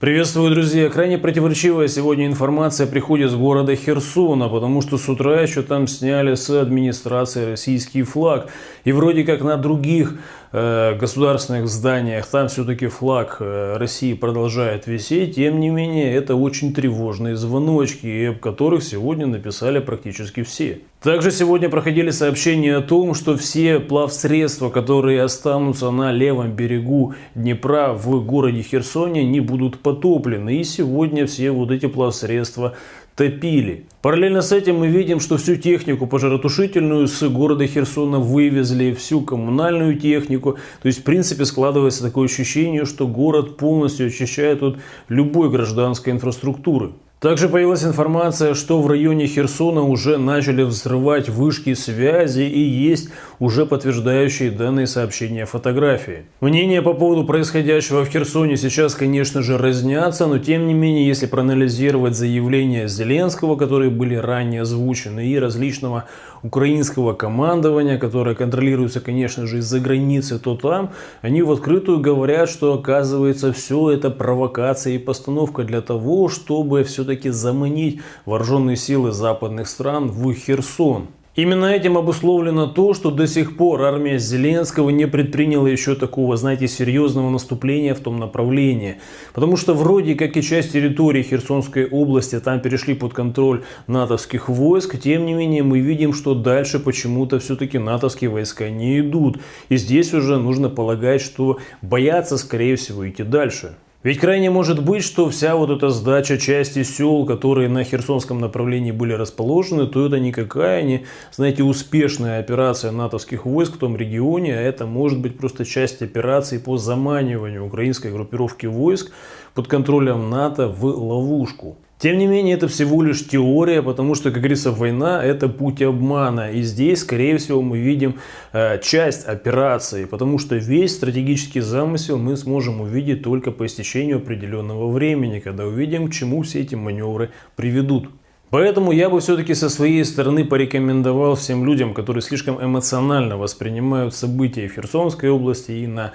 Приветствую, друзья! Крайне противоречивая сегодня информация приходит с города Херсона, потому что с утра еще там сняли с администрации российский флаг. И вроде как на других государственных зданиях там все-таки флаг России продолжает висеть. Тем не менее, это очень тревожные звоночки, об которых сегодня написали практически все. Также сегодня проходили сообщения о том, что все плавсредства, которые останутся на левом берегу Днепра в городе Херсоне, не будут потоплены. И сегодня все вот эти плавсредства топили. Параллельно с этим мы видим, что всю технику пожаротушительную с города Херсона вывезли, всю коммунальную технику. То есть, в принципе, складывается такое ощущение, что город полностью очищает от любой гражданской инфраструктуры. Также появилась информация, что в районе Херсона уже начали взрывать вышки связи и есть уже подтверждающие данные сообщения фотографии. Мнения по поводу происходящего в Херсоне сейчас, конечно же, разнятся, но тем не менее, если проанализировать заявления Зеленского, которые были ранее озвучены, и различного украинского командования, которое контролируется, конечно же, из-за границы, то там они в открытую говорят, что оказывается все это провокация и постановка для того, чтобы все-таки заманить вооруженные силы западных стран в Херсон. Именно этим обусловлено то, что до сих пор армия Зеленского не предприняла еще такого, знаете, серьезного наступления в том направлении. Потому что вроде как и часть территории Херсонской области там перешли под контроль натовских войск. Тем не менее мы видим, что дальше почему-то все-таки натовские войска не идут. И здесь уже нужно полагать, что боятся, скорее всего, идти дальше. Ведь крайне может быть, что вся вот эта сдача части сел, которые на Херсонском направлении были расположены, то это никакая не, знаете, успешная операция натовских войск в том регионе, а это может быть просто часть операции по заманиванию украинской группировки войск под контролем НАТО в ловушку. Тем не менее, это всего лишь теория, потому что, как говорится, война – это путь обмана. И здесь, скорее всего, мы видим часть операции, потому что весь стратегический замысел мы сможем увидеть только по истечению определенного времени, когда увидим, к чему все эти маневры приведут. Поэтому я бы все-таки со своей стороны порекомендовал всем людям, которые слишком эмоционально воспринимают события в Херсонской области и на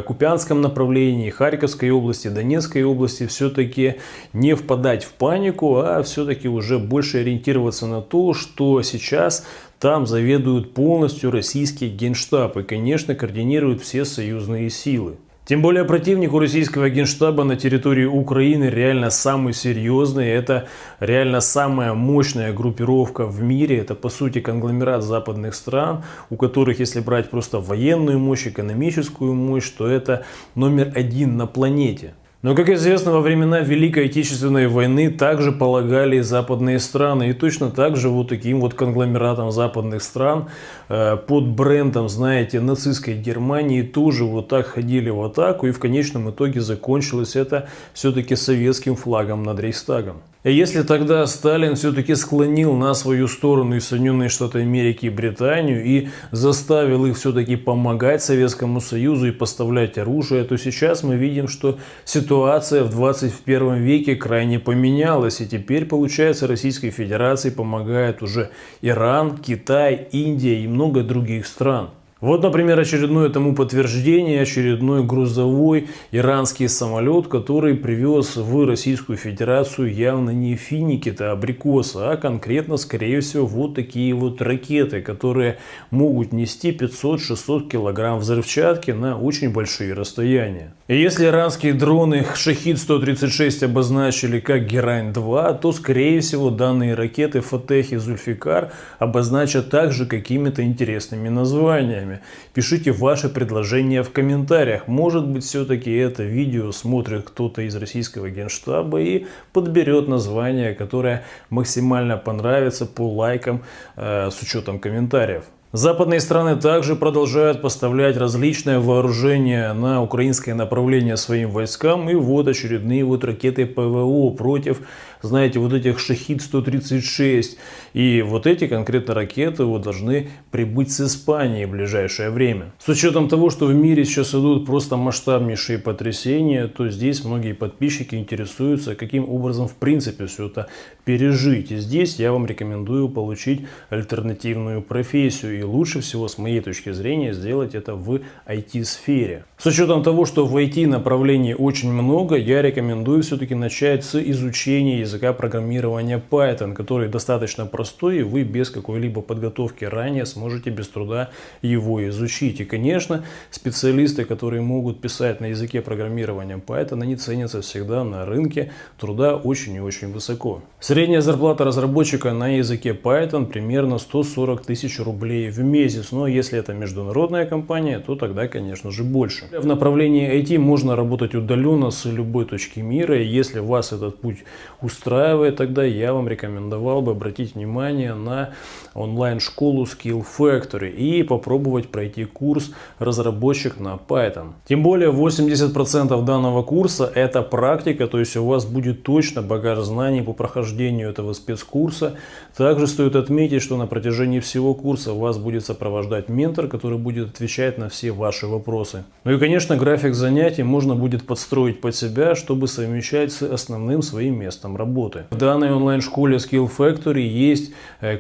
Купянском направлении, Харьковской области, Донецкой области, все-таки не впадать в панику, а все-таки уже больше ориентироваться на то, что сейчас там заведует полностью российский генштаб и, конечно, координирует все союзные силы. Тем более противник у российского генштаба на территории Украины реально самый серьезный. Это реально самая мощная группировка в мире. Это по сути конгломерат западных стран, у которых, если брать просто военную мощь, экономическую мощь, то это номер один на планете. Но, как известно, во времена Великой Отечественной войны также полагали западные страны. И точно так же вот таким вот конгломератом западных стран под брендом, знаете, нацистской Германии тоже вот так ходили в атаку. И в конечном итоге закончилось это все-таки советским флагом над Рейхстагом. И если тогда Сталин все-таки склонил на свою сторону и Соединенные Штаты Америки и Британию и заставил их все-таки помогать Советскому Союзу и поставлять оружие, то сейчас мы видим, что ситуация в 21 веке крайне поменялась. И теперь, получается, Российской Федерации помогает уже Иран, Китай, Индия и много других стран. Вот, например, очередное тому подтверждение, очередной грузовой иранский самолет, который привез в Российскую Федерацию явно не финики-то, а абрикосы, а конкретно, скорее всего, вот такие вот ракеты, которые могут нести 500-600 килограмм взрывчатки на очень большие расстояния. И если иранские дроны Шахид-136 обозначили как Герань-2, то, скорее всего, данные ракеты Фатех и Зульфикар обозначат также какими-то интересными названиями. Пишите ваши предложения в комментариях. Может быть, все-таки это видео смотрит кто-то из российского генштаба и подберет название, которое максимально понравится по лайкам с учетом комментариев. Западные страны также продолжают поставлять различное вооружение на украинское направление своим войскам. И вот очередные вот ракеты ПВО против, знаете, вот этих Шахид-136. И вот эти конкретно ракеты вот должны прибыть с Испании в ближайшее время. С учетом того, что в мире сейчас идут просто масштабнейшие потрясения, то здесь многие подписчики интересуются, каким образом в принципе все это пережить. И здесь я вам рекомендую получить альтернативную профессию. и лучше всего, с моей точки зрения, сделать это в IT-сфере. С учетом того, что в IT направлений очень много, я рекомендую все-таки начать с изучения языка программирования Python, который достаточно простой, и вы без какой-либо подготовки ранее сможете без труда его изучить. И, конечно, специалисты, которые могут писать на языке программирования Python, они ценятся всегда на рынке труда очень и очень высоко. Средняя зарплата разработчика на языке Python примерно 140 тысяч рублей в месяц, но если это международная компания, то тогда, конечно же, больше. В направлении IT можно работать удаленно с любой точки мира, и если вас этот путь устраивает, тогда я вам рекомендовал бы обратить внимание на онлайн-школу Skill Factory и попробовать пройти курс разработчик на Python. Тем более 80% данного курса это практика, то есть у вас будет точно багаж знаний по прохождению этого спецкурса. Также стоит отметить, что на протяжении всего курса вас будет сопровождать ментор, который будет отвечать на все ваши вопросы. Ну и, конечно, график занятий можно будет подстроить под себя, чтобы совмещать с основным своим местом работы. В данной онлайн-школе Skill Factory есть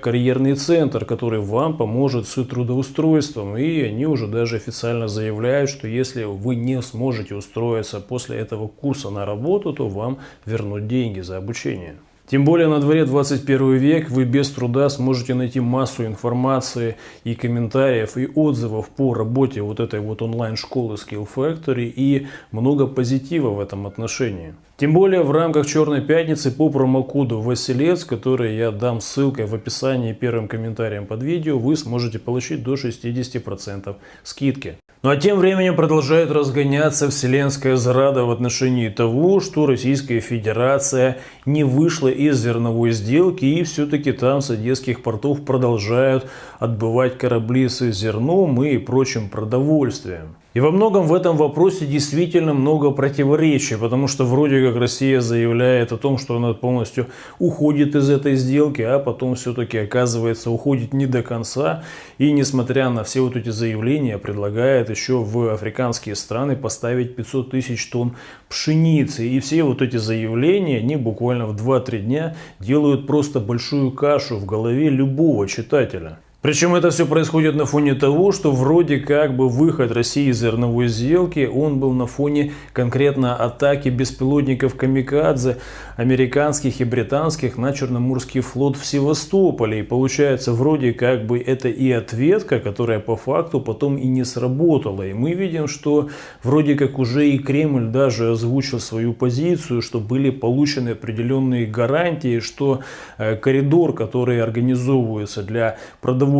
карьерный центр, который вам поможет с трудоустройством, и они уже даже официально заявляют, что если вы не сможете устроиться после этого курса на работу, то вам вернут деньги за обучение. Тем более на дворе 21 век, вы без труда сможете найти массу информации и комментариев и отзывов по работе вот этой вот онлайн-школы Skill Factory и много позитива в этом отношении. Тем более в рамках Черной пятницы по промокоду Василец, который я дам ссылкой в описании первым комментарием под видео, вы сможете получить до 60% скидки. Ну а тем временем продолжает разгоняться вселенская зрада в отношении того, что Российская Федерация не вышла из зерновой сделки, и все-таки там с одесских портов продолжают отбывать корабли с зерном и прочим продовольствием. И во многом в этом вопросе действительно много противоречий, потому что вроде как Россия заявляет о том, что она полностью уходит из этой сделки, а потом все-таки оказывается уходит не до конца. И несмотря на все вот эти заявления, предлагает еще в африканские страны поставить 500 тысяч тонн пшеницы. И все вот эти заявления, они буквально в 2-3 дня делают просто большую кашу в голове любого читателя. Причем это все происходит на фоне того, что вроде как бы выход России из зерновой сделки, он был на фоне конкретно атаки беспилотников камикадзе американских и британских на Черноморский флот в Севастополе. И получается вроде как бы это и ответка, которая по факту потом и не сработала. И мы видим, что вроде как уже и Кремль даже озвучил свою позицию, что были получены определенные гарантии, что коридор, который организовывается для продовольственных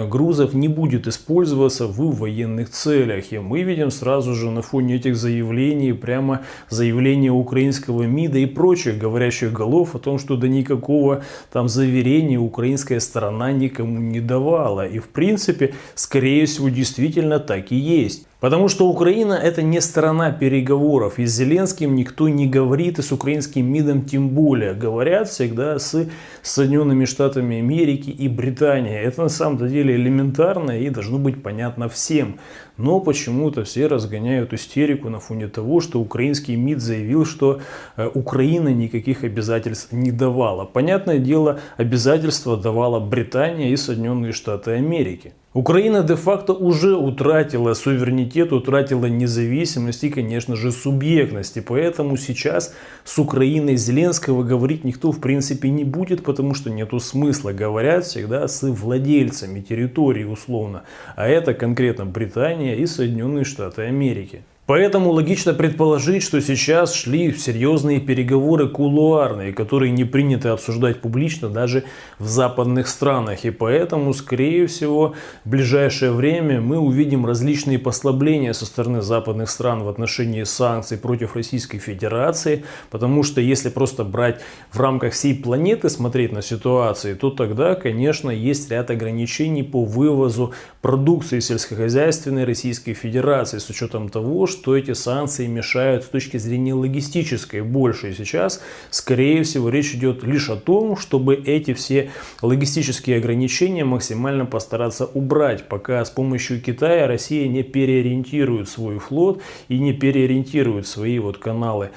грузов, не будет использоваться в военных целях. И мы видим сразу же на фоне этих заявлений прямо заявление украинского МИДа и прочих говорящих голов о том, что до никакого там заверения украинская сторона никому не давала. И в принципе, скорее всего, действительно так и есть. Потому что Украина это не сторона переговоров, и с Зеленским никто не говорит, и с украинским МИДом тем более. Говорят всегда с Соединенными Штатами Америки и Британией. Это на самом деле элементарно и должно быть понятно всем. Но почему-то все разгоняют истерику на фоне того, что украинский МИД заявил, что Украина никаких обязательств не давала. Понятное дело, обязательства давала Британия и Соединенные Штаты Америки. Украина де-факто уже утратила суверенитет, утратила независимость и, конечно же, субъектность. И поэтому сейчас с Украиной Зеленского говорить никто в принципе не будет, потому что нету смысла. Говорят всегда с владельцами территории условно. А это конкретно Британия и Соединенные Штаты Америки. Поэтому логично предположить, что сейчас шли серьезные переговоры кулуарные, которые не принято обсуждать публично даже в западных странах. И поэтому, скорее всего, в ближайшее время мы увидим различные послабления со стороны западных стран в отношении санкций против Российской Федерации. Потому что если просто брать в рамках всей планеты, смотреть на ситуацию, то тогда, конечно, есть ряд ограничений по вывозу продукции сельскохозяйственной Российской Федерации с учетом того, что эти санкции мешают с точки зрения логистической больше. И сейчас, скорее всего, речь идет лишь о том, чтобы эти все логистические ограничения максимально постараться убрать, пока с помощью Китая Россия не переориентирует свой флот и не переориентирует свои каналы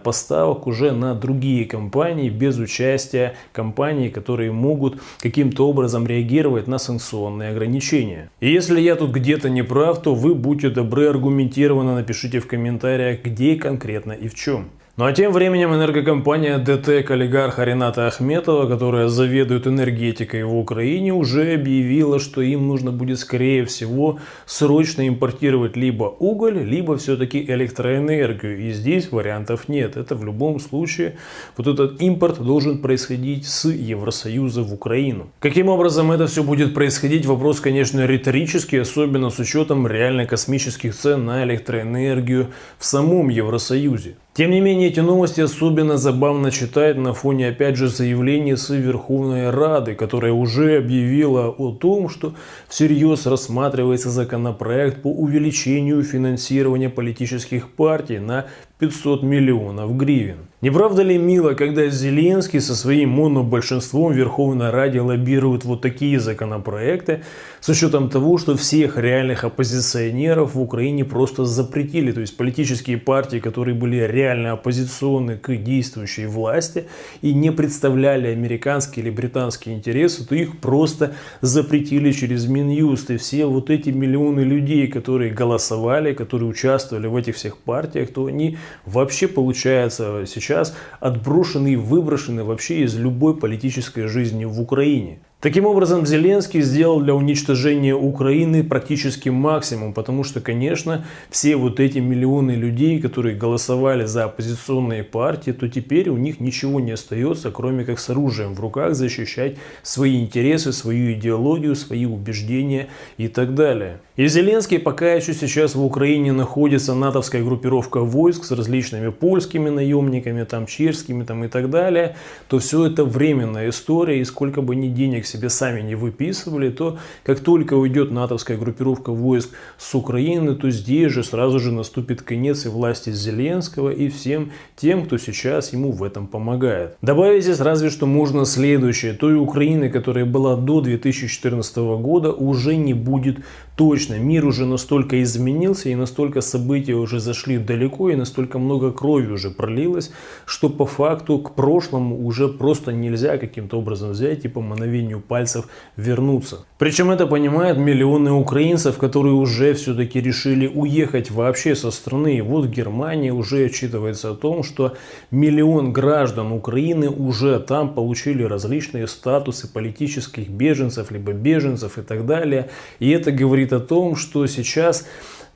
поставок уже на другие компании без участия компаний, которые могут каким-то образом реагировать на санкционные ограничения. И если я тут где-то не прав, то вы, будьте добры, аргументированно напишите в комментариях, где конкретно и в чем. Ну а тем временем энергокомпания ДТЭК олигарха Рената Ахметова, которая заведует энергетикой в Украине, уже объявила, что им нужно будет, скорее всего, срочно импортировать либо уголь, либо все-таки электроэнергию. И здесь вариантов нет. Это в любом случае этот импорт должен происходить с Евросоюза в Украину. Каким образом это все будет происходить? Вопрос, конечно, риторический, особенно с учетом реально космических цен на электроэнергию в самом Евросоюзе. Тем не менее, эти новости особенно забавно читать на фоне, опять же, заявлений с Верховной Рады, которая уже объявила о том, что всерьез рассматривается законопроект по увеличению финансирования политических партий на 500 миллионов гривен. Не правда ли мило, когда Зеленский со своим монобольшинством в Верховной Раде лоббирует такие законопроекты, с учетом того, что всех реальных оппозиционеров в Украине просто запретили, то есть политические партии, которые были реально оппозиционны к действующей власти и не представляли американские или британские интересы, то их просто запретили через Минюст. И все эти миллионы людей, которые голосовали, которые участвовали в этих всех партиях, то они вообще, получается, сейчас отброшены и выброшены вообще из любой политической жизни в Украине. Таким образом, Зеленский сделал для уничтожения Украины практически максимум, потому что, конечно, все эти миллионы людей, которые голосовали за оппозиционные партии, то теперь у них ничего не остается, кроме как с оружием в руках защищать свои интересы, свою идеологию, свои убеждения и так далее. И Зеленский пока еще сейчас в Украине находится натовская группировка войск с различными польскими наемниками, чешскими и так далее, то все это временная история, и сколько бы ни денег себе сами не выписывали, то как только уйдет натовская группировка войск с Украины, то здесь же сразу же наступит конец и власти Зеленского, и всем тем, кто сейчас ему в этом помогает. Добавить здесь разве что можно следующее. Той Украины, которая была до 2014 года, уже не будет точно. Мир уже настолько изменился, и настолько события уже зашли далеко, и настолько много крови уже пролилось, что по факту к прошлому уже просто нельзя каким-то образом взять и по мановению пальцев вернуться. Причем это понимают миллионы украинцев, которые уже все-таки решили уехать вообще со страны. И в Германии уже отчитывается о том, что 1 миллион граждан Украины уже там получили различные статусы политических беженцев, либо беженцев и так далее. И это говорит о том, что сейчас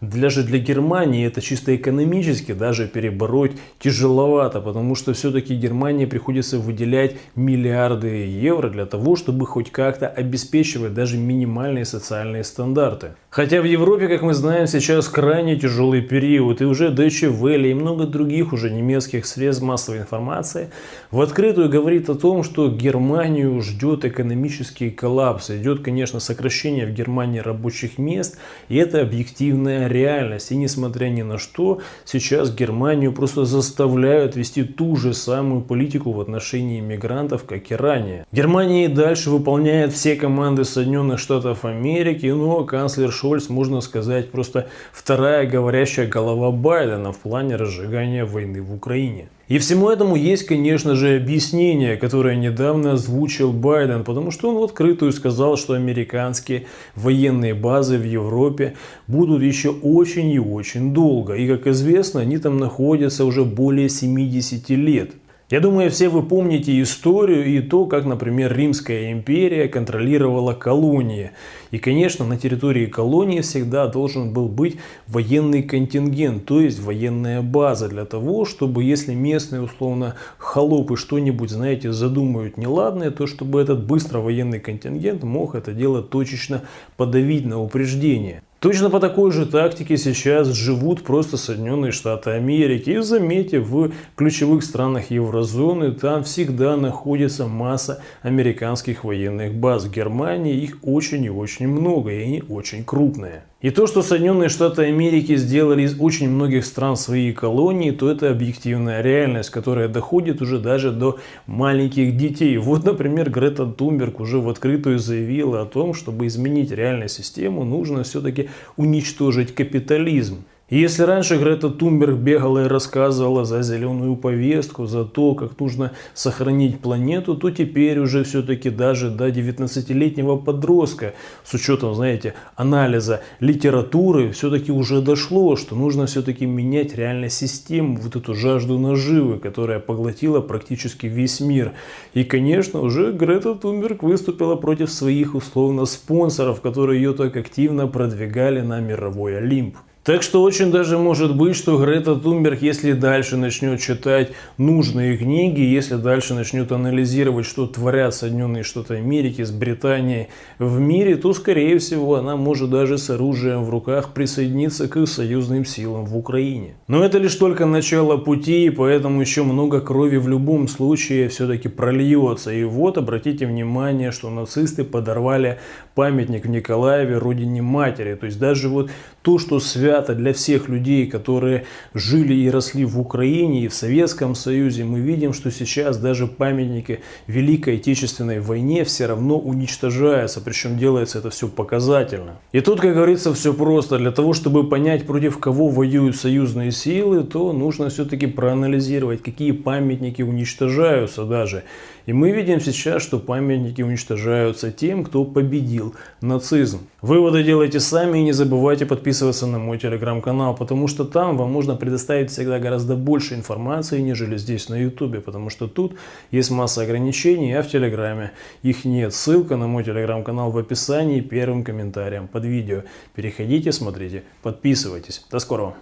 даже для Германии это чисто экономически даже перебороть тяжеловато, потому что все-таки Германии приходится выделять миллиарды евро для того, чтобы хоть как-то обеспечивать даже минимальные социальные стандарты. Хотя в Европе, как мы знаем, сейчас крайне тяжелый период, и уже Deutsche Welle и много других уже немецких средств массовой информации в открытую говорит о том, что Германию ждет экономический коллапс. Идет, конечно, сокращение в Германии рабочих мест, и это объективная реальность. И несмотря ни на что, сейчас Германию просто заставляют вести ту же самую политику в отношении мигрантов, как и ранее. Германия и дальше выполняет все команды Соединенных Штатов Америки, но канцлер Шольц, можно сказать, просто вторая говорящая голова Байдена в плане разжигания войны в Украине. И всему этому есть, конечно же, объяснение, которое недавно озвучил Байден, потому что он в открытую сказал, что американские военные базы в Европе будут еще очень и очень долго. И, как известно, они там находятся уже более 70 лет. Я думаю, все вы помните историю и то, как, например, Римская империя контролировала колонии. И, конечно, на территории колонии всегда должен был быть военный контингент, то есть военная база для того, чтобы, если местные, условно, холопы что-нибудь, знаете, задумают неладное, то чтобы этот быстро военный контингент мог это дело точечно подавить на упреждение. Точно по такой же тактике сейчас живут просто Соединенные Штаты Америки. И заметьте, в ключевых странах еврозоны там всегда находится масса американских военных баз. В Германии их очень и очень много, и они очень крупные. И то, что Соединенные Штаты Америки сделали из очень многих стран свои колонии, то это объективная реальность, которая доходит уже даже до маленьких детей. Вот, например, Грета Тунберг уже в открытую заявила о том, чтобы изменить реальную систему, нужно все-таки уничтожить капитализм. И если раньше Грета Тунберг бегала и рассказывала за зеленую повестку, за то, как нужно сохранить планету, то теперь уже все-таки даже до 19-летнего подростка, с учетом, знаете, анализа литературы, все-таки уже дошло, что нужно все-таки менять реально систему, вот эту жажду наживы, которая поглотила практически весь мир. И, конечно, уже Грета Тунберг выступила против своих условно спонсоров, которые ее так активно продвигали на мировой Олимп. Так что очень даже может быть, что Грета Тунберг, если дальше начнет читать нужные книги, если дальше начнет анализировать, что творят Соединенные Штаты Америки с Британией в мире, то, скорее всего, она может даже с оружием в руках присоединиться к союзным силам в Украине. Но это лишь только начало пути, и поэтому еще много крови в любом случае все-таки прольется. И вот, обратите внимание, что нацисты подорвали памятник в Николаеве родине матери. То есть даже вот то, что свято для всех людей, которые жили и росли в Украине и в Советском Союзе, мы видим, что сейчас даже памятники Великой Отечественной войне все равно уничтожаются, причем делается это все показательно. И тут, как говорится, все просто. Для того, чтобы понять, против кого воюют союзные силы, то нужно все-таки проанализировать, какие памятники уничтожаются даже. И мы видим сейчас, что памятники уничтожаются тем, кто победил нацизм. Выводы делайте сами и не забывайте подписываться на мой телеграм-канал, потому что там вам можно предоставить всегда гораздо больше информации, нежели здесь на ютубе, потому что тут есть масса ограничений, а в телеграме их нет. Ссылка на мой телеграм-канал в описании, первым комментарием под видео. Переходите, смотрите, подписывайтесь. До скорого!